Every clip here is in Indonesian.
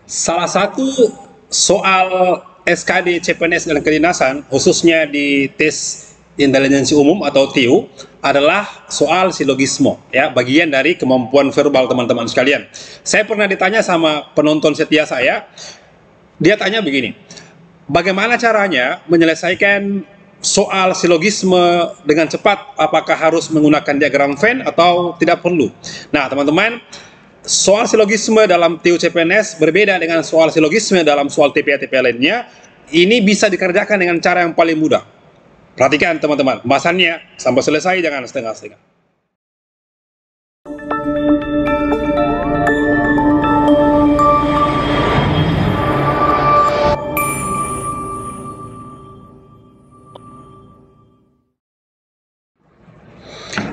Salah satu soal SKD CPNS dan kedinasan, khususnya di tes intelijensi umum atau TIU, adalah soal silogisme, ya, bagian dari kemampuan verbal teman-teman sekalian. Saya pernah ditanya sama penonton setia saya, dia tanya begini, bagaimana caranya menyelesaikan soal silogisme dengan cepat? Apakah harus menggunakan diagram Venn atau tidak perlu? Nah, teman-teman, soal silogisme dalam TIU CPNS berbeda dengan soal silogisme dalam soal TPA-TPA lainnya. Ini bisa dikerjakan dengan cara yang paling mudah. Perhatikan teman-teman, pembahasannya sampai selesai, jangan setengah-setengah.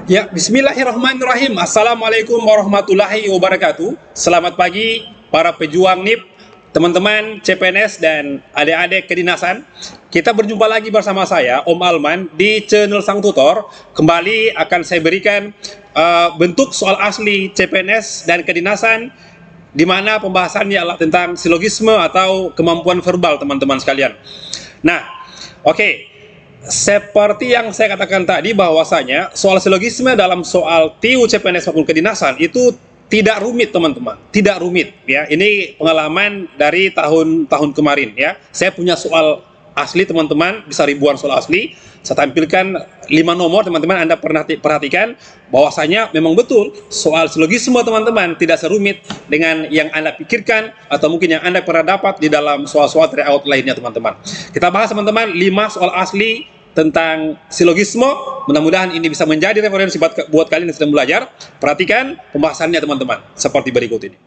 Ya, bismillahirrahmanirrahim. Assalamualaikum warahmatullahi wabarakatuh. Selamat pagi para pejuang NIP, teman-teman CPNS dan adik-adik kedinasan. Kita berjumpa lagi bersama saya, Om Alman, di channel Sang Tutor. Kembali akan saya berikan bentuk soal asli CPNS dan kedinasan, di mana pembahasannya adalah tentang silogisme atau kemampuan verbal, teman-teman sekalian. Nah, oke. Seperti yang saya katakan tadi, bahwasanya soal silogisme dalam soal TIU CPNS maupun kedinasan itu tidak rumit, teman-teman, tidak rumit, ya. Ini pengalaman dari tahun kemarin, ya. Saya punya soal asli, teman-teman, bisa ribuan soal asli. Saya tampilkan 5 nomor, teman-teman. Anda pernah perhatikan bahwasanya memang betul soal silogisme, teman-teman, tidak serumit dengan yang Anda pikirkan atau mungkin yang Anda pernah dapat di dalam soal-soal tryout lainnya, teman-teman. Kita bahas, teman-teman, 5 soal asli tentang silogisme. Mudah-mudahan ini bisa menjadi referensi buat kalian yang sedang belajar. Perhatikan pembahasannya, teman-teman, seperti berikut ini.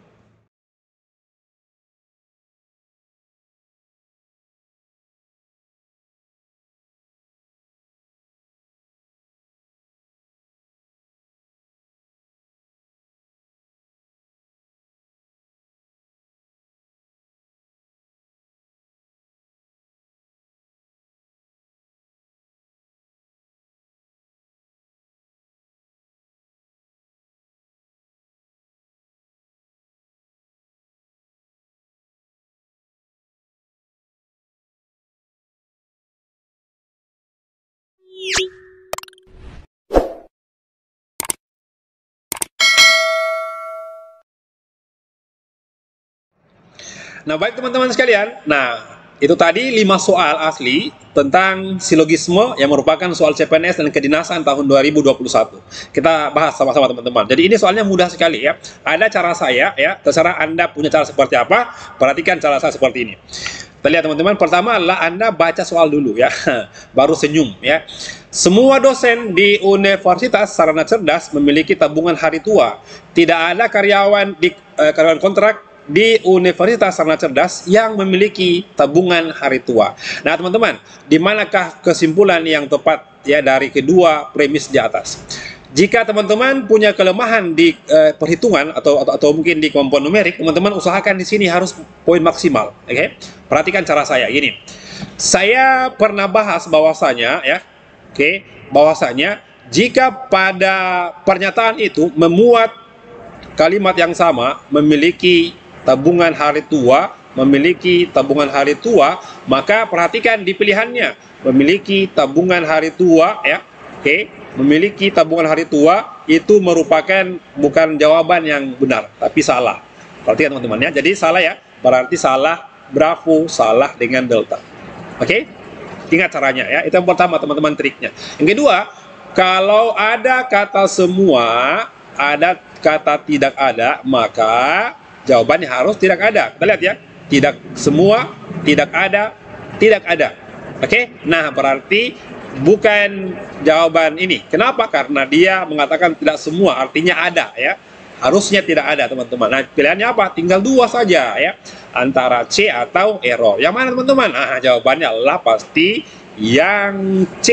Nah, baik teman-teman sekalian. Nah, itu tadi 5 soal asli tentang silogisme yang merupakan soal CPNS dan kedinasan tahun 2021. Kita bahas sama-sama, teman-teman. Jadi ini soalnya mudah sekali, ya. Ada cara saya, ya. Terserah Anda punya cara seperti apa. Perhatikan cara saya seperti ini. Kita lihat, teman-teman. Pertama adalah Anda baca soal dulu, ya. Baru senyum, ya. Semua dosen di Universitas Sarana Cerdas memiliki tabungan hari tua. Tidak ada karyawan kontrak di Universitas Sarana Cerdas yang memiliki tabungan hari tua. Nah, teman-teman, di manakah kesimpulan yang tepat, ya, dari kedua premis di atas? Jika teman-teman punya kelemahan di perhitungan atau mungkin di kemampuan numerik, teman-teman usahakan di sini harus poin maksimal. Oke? Perhatikan cara saya gini. Saya pernah bahas bahwasanya, ya, bahwasanya jika pada pernyataan itu memuat kalimat yang sama, memiliki tabungan hari tua, maka perhatikan di pilihannya, memiliki tabungan hari tua, ya, memiliki tabungan hari tua itu merupakan bukan jawaban yang benar, tapi salah. Perhatikan, teman-teman, ya. Jadi salah, ya, berarti salah, bravo, salah dengan delta. Oke? Ingat caranya, ya. Itu yang pertama, teman-teman, triknya. Yang kedua, kalau ada kata semua, ada kata tidak ada, maka jawabannya harus tidak ada. Kita lihat, ya. Tidak semua, tidak ada, tidak ada. Oke? Nah, berarti bukan jawaban ini. Kenapa? Karena dia mengatakan tidak semua, artinya ada, ya. Harusnya tidak ada, teman-teman. Nah, pilihannya apa? Tinggal 2 saja, ya. Antara C atau error. Yang mana, teman-teman? Nah, jawabannya adalah pasti yang C,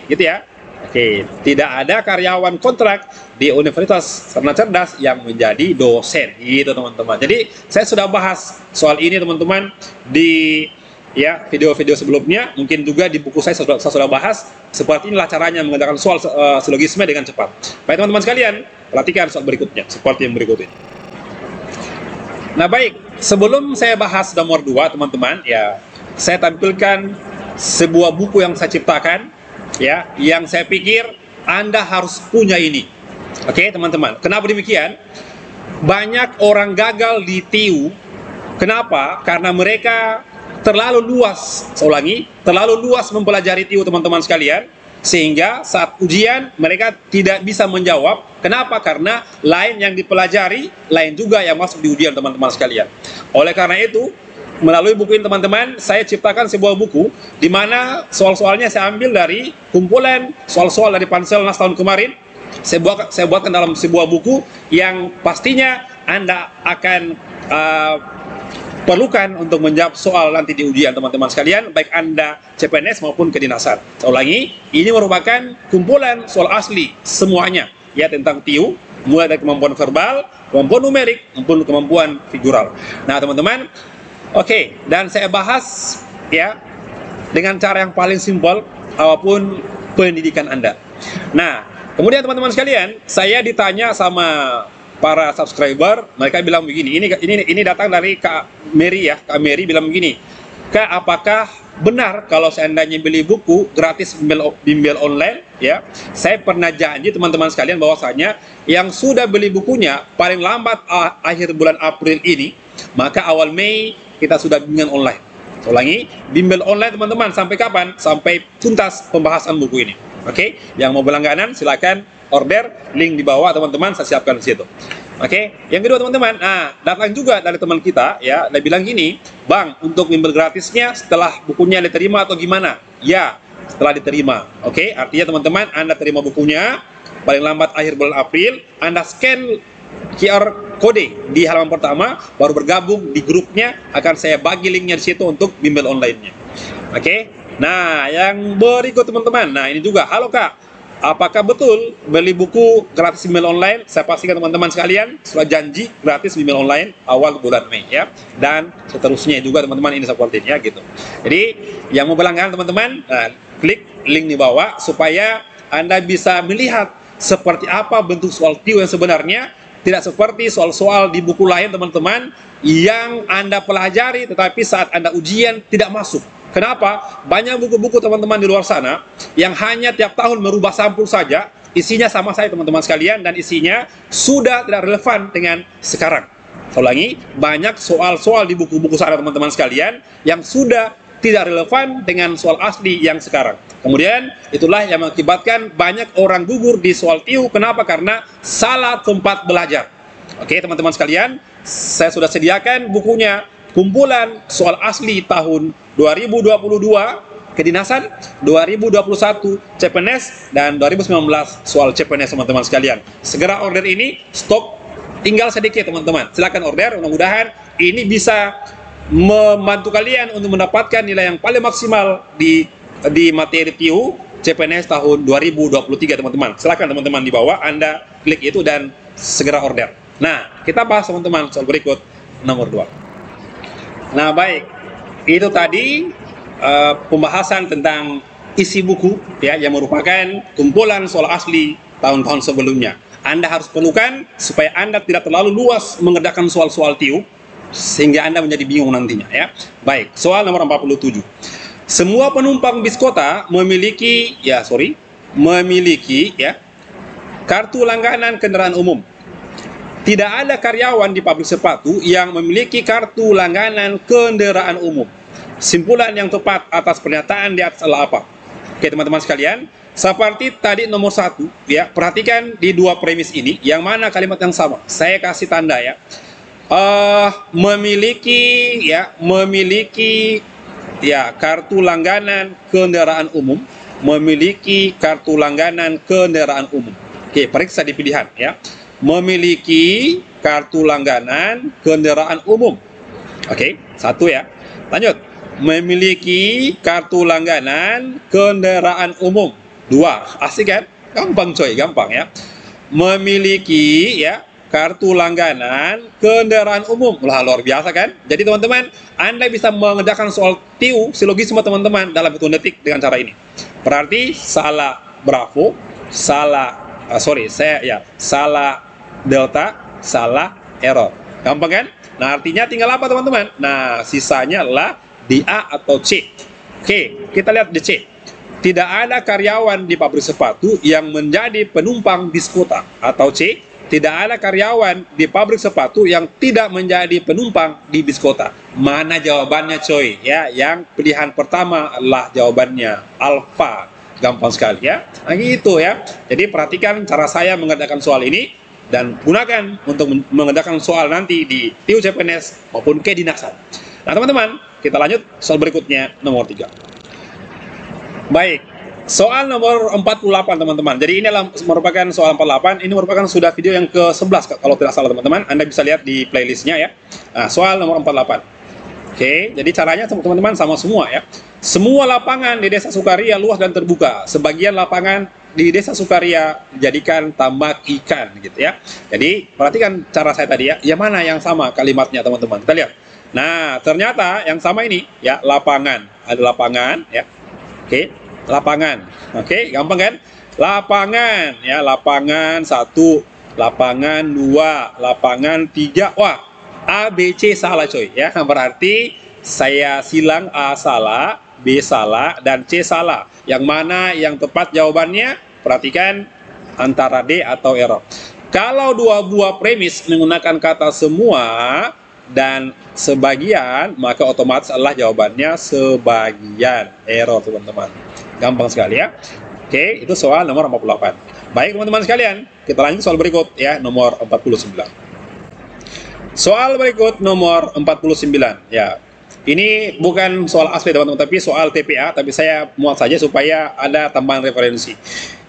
gitu, ya. Oke, tidak ada karyawan kontrak di Universitas Sarana Cerdas yang menjadi dosen, gitu, teman-teman. Jadi saya sudah bahas soal ini, teman-teman, di, ya, video-video sebelumnya. Mungkin juga di buku saya sudah bahas. Seperti inilah caranya mengerjakan soal silogisme dengan cepat. Baik, teman-teman sekalian, perhatikan soal berikutnya seperti yang berikut ini. Nah baik, sebelum saya bahas nomor 2 teman-teman, ya saya tampilkan sebuah buku yang saya ciptakan, ya, yang saya pikir Anda harus punya ini. Oke teman-teman, kenapa demikian? Banyak orang gagal di TIU. Kenapa? Karena mereka terlalu luas, saya ulangi, terlalu luas mempelajari TIU teman-teman sekalian, sehingga saat ujian mereka tidak bisa menjawab. Kenapa? Karena lain yang dipelajari, lain juga yang masuk di ujian teman-teman sekalian. Oleh karena itu, melalui buku ini teman-teman, saya ciptakan sebuah buku di mana soal-soalnya saya ambil dari kumpulan soal-soal dari Panselnas tahun kemarin. Saya buatkan dalam sebuah buku yang pastinya Anda akan perlukan untuk menjawab soal nanti di ujian teman-teman sekalian, baik Anda CPNS maupun kedinasan. Saya ulangi, ini merupakan kumpulan soal asli semuanya, ya, tentang TIU, mulai dari kemampuan verbal, kemampuan numerik, maupun kemampuan figural. Nah teman-teman, oke, dan saya bahas ya dengan cara yang paling simpel apapun pendidikan Anda. Nah, kemudian teman-teman sekalian, saya ditanya sama para subscriber, mereka bilang begini, ini datang dari Kak Mary ya, Kak Mary bilang begini, Kak, apakah benar kalau seandainya beli buku gratis bimbel online, ya? Saya pernah janji teman-teman sekalian bahwasanya yang sudah beli bukunya paling lambat akhir bulan April ini, maka awal Mei kita sudah bimbingan online. Saya ulangi, bimbel online teman-teman sampai kapan? Sampai tuntas pembahasan buku ini. Oke, yang mau berlangganan silakan order, link di bawah teman-teman, saya siapkan di situ. Oke, yang kedua teman-teman, datang juga dari teman kita ya, dia bilang gini, Bang, untuk bimbel gratisnya setelah bukunya diterima atau gimana? Ya, setelah diterima. Oke, artinya teman-teman, Anda terima bukunya paling lambat akhir bulan April, Anda scan QR kode di halaman pertama, baru bergabung di grupnya, akan saya bagi linknya di situ untuk bimbel online-nya. Oke, nah yang berikut teman-teman, nah ini juga, halo Kak, apakah betul beli buku gratis bimbel online? Saya pastikan teman-teman sekalian sudah janji gratis bimbel online awal bulan Mei ya, dan seterusnya juga teman-teman, ini seperti ya gitu. Jadi yang mau berlangganan teman-teman, klik link di bawah supaya Anda bisa melihat seperti apa bentuk soal TIU yang sebenarnya. Tidak seperti soal-soal di buku lain teman-teman yang Anda pelajari tetapi saat Anda ujian tidak masuk. Kenapa? Banyak buku-buku teman-teman di luar sana yang hanya tiap tahun merubah sampul saja, isinya sama saya teman-teman sekalian, dan isinya sudah tidak relevan dengan sekarang. Saya ulangi, banyak soal-soal di buku-buku sana teman-teman sekalian yang sudah tidak relevan dengan soal asli yang sekarang. Kemudian itulah yang mengakibatkan banyak orang gugur di soal TIU. Kenapa? Karena salah tempat belajar. Oke teman-teman sekalian, saya sudah sediakan bukunya, kumpulan soal asli tahun 2022 kedinasan, 2021 CPNS, dan 2019 soal CPNS teman-teman sekalian. Segera order ini, stok tinggal sedikit teman-teman. Silakan order, mudah-mudahan ini bisa membantu kalian untuk mendapatkan nilai yang paling maksimal di materi TIU CPNS tahun 2023 teman-teman. Silakan teman-teman di bawah Anda klik itu dan segera order. Nah, kita bahas teman-teman soal berikut nomor 2. Nah, baik. Itu tadi pembahasan tentang isi buku ya, yang merupakan kumpulan soal asli tahun-tahun sebelumnya. Anda harus perlukan supaya Anda tidak terlalu luas mengerjakan soal-soal TIU sehingga Anda menjadi bingung nantinya ya. Baik, soal nomor 47. Semua penumpang bis kota memiliki kartu langganan kendaraan umum. Tidak ada karyawan di pabrik sepatu yang memiliki kartu langganan kendaraan umum. Simpulan yang tepat atas pernyataan di atas adalah apa? Oke teman-teman sekalian, seperti tadi nomor 1 ya, perhatikan di dua premis ini, yang mana kalimat yang sama. Saya kasih tanda ya. Memiliki kartu langganan kendaraan umum, memiliki kartu langganan kendaraan umum. Oke, periksa di pilihan ya. Memiliki kartu langganan kendaraan umum. Oke, 1 ya. Lanjut. Memiliki kartu langganan kendaraan umum. 2. Asik kan? Gampang coy, gampang ya. Memiliki ya kartu langganan kendaraan umum. Lah, luar biasa kan? Jadi teman-teman, Anda bisa mengerjakan soal TIU silogisme teman-teman dalam hitungan detik dengan cara ini. Berarti salah bravo, salah delta, salah error. Gampang kan? Nah, artinya tinggal apa teman-teman? Nah, sisanya adalah di A atau C. Oke, kita lihat di C. Tidak ada karyawan di pabrik sepatu yang menjadi penumpang bis kota. Atau C, tidak ada karyawan di pabrik sepatu yang tidak menjadi penumpang di bis kota. Mana jawabannya coy? Ya, yang pilihan pertama adalah jawabannya alfa. Gampang sekali ya. Nah, gitu ya. Jadi perhatikan cara saya mengerjakan soal ini dan gunakan untuk mengerjakan soal nanti di TU CPNS maupun kedinasan. Nah, teman-teman, kita lanjut soal berikutnya nomor 3. Baik, soal nomor 48 teman-teman. Jadi ini merupakan soal 48. Ini merupakan sudah video yang ke-11 kalau tidak salah teman-teman. Anda bisa lihat di playlistnya ya. Nah, soal nomor 48. Oke, jadi caranya teman-teman sama semua ya. Semua lapangan di Desa Sukaria luas dan terbuka. Sebagian lapangan di Desa Sukaria dijadikan tambak ikan gitu ya. Jadi perhatikan cara saya tadi ya. Yang mana yang sama kalimatnya teman-teman? Kita lihat. Nah, ternyata yang sama ini ya, lapangan. Ada lapangan ya. Oke, lapangan. Oke, gampang kan? Lapangan ya, lapangan 1, lapangan 2, lapangan 3. Wah, A, B, C salah coy ya. Berarti saya silang A salah, B salah, dan C salah. Yang mana yang tepat jawabannya? Perhatikan antara D atau error. Kalau dua buah premis menggunakan kata semua dan sebagian, maka otomatis adalah jawabannya sebagian. Error teman-teman. Gampang sekali ya. Oke, itu soal nomor 48. Baik teman-teman sekalian, kita lanjut soal berikut ya, nomor 49. Soal berikut nomor 49 ya. Ini bukan soal asli teman-teman, tapi soal TPA, tapi saya muat saja supaya ada tambahan referensi.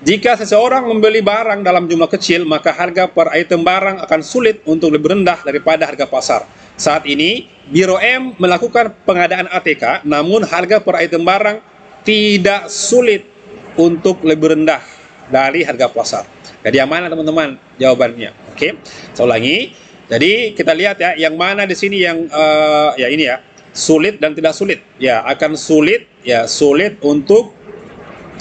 Jika seseorang membeli barang dalam jumlah kecil, maka harga per item barang akan sulit untuk lebih rendah daripada harga pasar. Saat ini, Biro M melakukan pengadaan ATK, namun harga per item barang tidak sulit untuk lebih rendah dari harga pasar. Jadi yang mana teman-teman jawabannya? Oke, saya ulangi. Jadi kita lihat ya, yang mana di sini yang ya ini ya, sulit dan tidak sulit. Ya, akan sulit ya, sulit untuk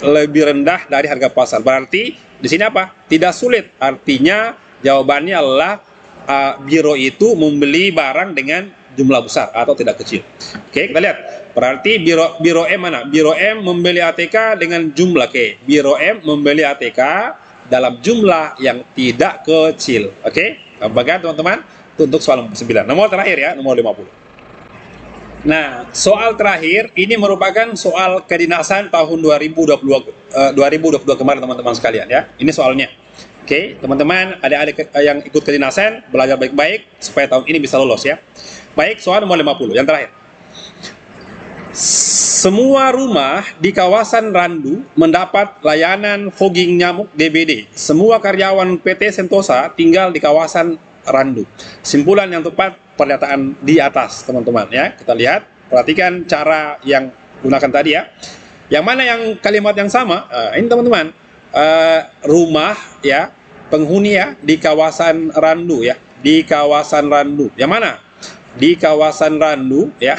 lebih rendah dari harga pasar. Berarti di sini apa? Tidak sulit. Artinya jawabannya adalah biro itu membeli barang dengan jumlah besar atau tidak kecil. Oke, kita lihat. Berarti biro M mana? Biro M membeli ATK dengan jumlah Biro M membeli ATK dalam jumlah yang tidak kecil. Oke, gampang teman-teman? Untuk soal nomor 9. Nomor terakhir ya, nomor 50. Nah, soal terakhir ini merupakan soal kedinasan tahun 2022 kemarin teman-teman sekalian ya. Ini soalnya. Oke, teman-teman, adik-adik yang ikut kedinasan belajar baik-baik supaya tahun ini bisa lolos ya. Baik, soal nomor 50 yang terakhir. Semua rumah di kawasan Randu mendapat layanan fogging nyamuk DBD. Semua karyawan PT Sentosa tinggal di kawasan Randu. Simpulan yang tepat pernyataan di atas, teman-teman ya. Kita lihat, perhatikan cara yang gunakan tadi ya. Yang mana yang kalimat yang sama? Ini teman-teman, rumah ya, penghuni ya di kawasan Randu ya, di kawasan Randu. Yang mana? Di kawasan Randu ya.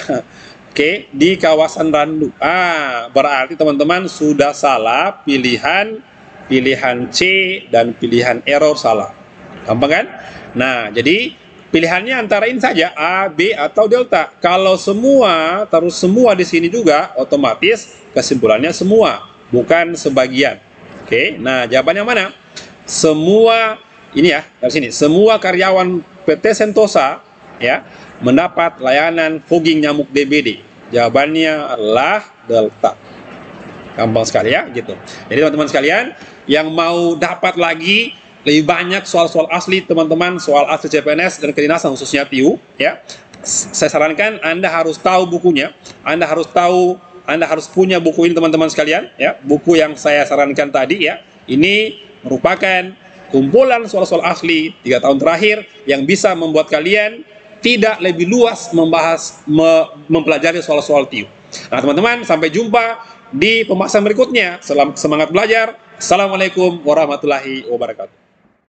Oke, di kawasan Randu. Berarti teman-teman sudah salah pilihan C dan pilihan error salah. Gampang kan? Nah, jadi pilihannya antara ini saja, A, B, atau delta. Kalau semua, terus semua di sini juga, otomatis kesimpulannya semua, bukan sebagian. Oke, nah jawabannya mana? Semua, ini ya, dari sini. Semua karyawan PT Sentosa, ya, mendapat layanan fogging nyamuk DBD. Jawabannya adalah delta. Gampang sekali ya, gitu. Jadi teman-teman sekalian, yang mau dapat lagi lebih banyak soal-soal asli teman-teman, soal asli CPNS dan kedinasan khususnya TIU ya. Saya sarankan Anda harus tahu bukunya, Anda harus punya buku ini teman-teman sekalian ya. Buku yang saya sarankan tadi ya. Ini merupakan kumpulan soal-soal asli 3 tahun terakhir yang bisa membuat kalian tidak lebih luas mempelajari soal-soal TIU. Nah, teman-teman, sampai jumpa di pembahasan berikutnya. Semangat belajar. Assalamualaikum warahmatullahi wabarakatuh.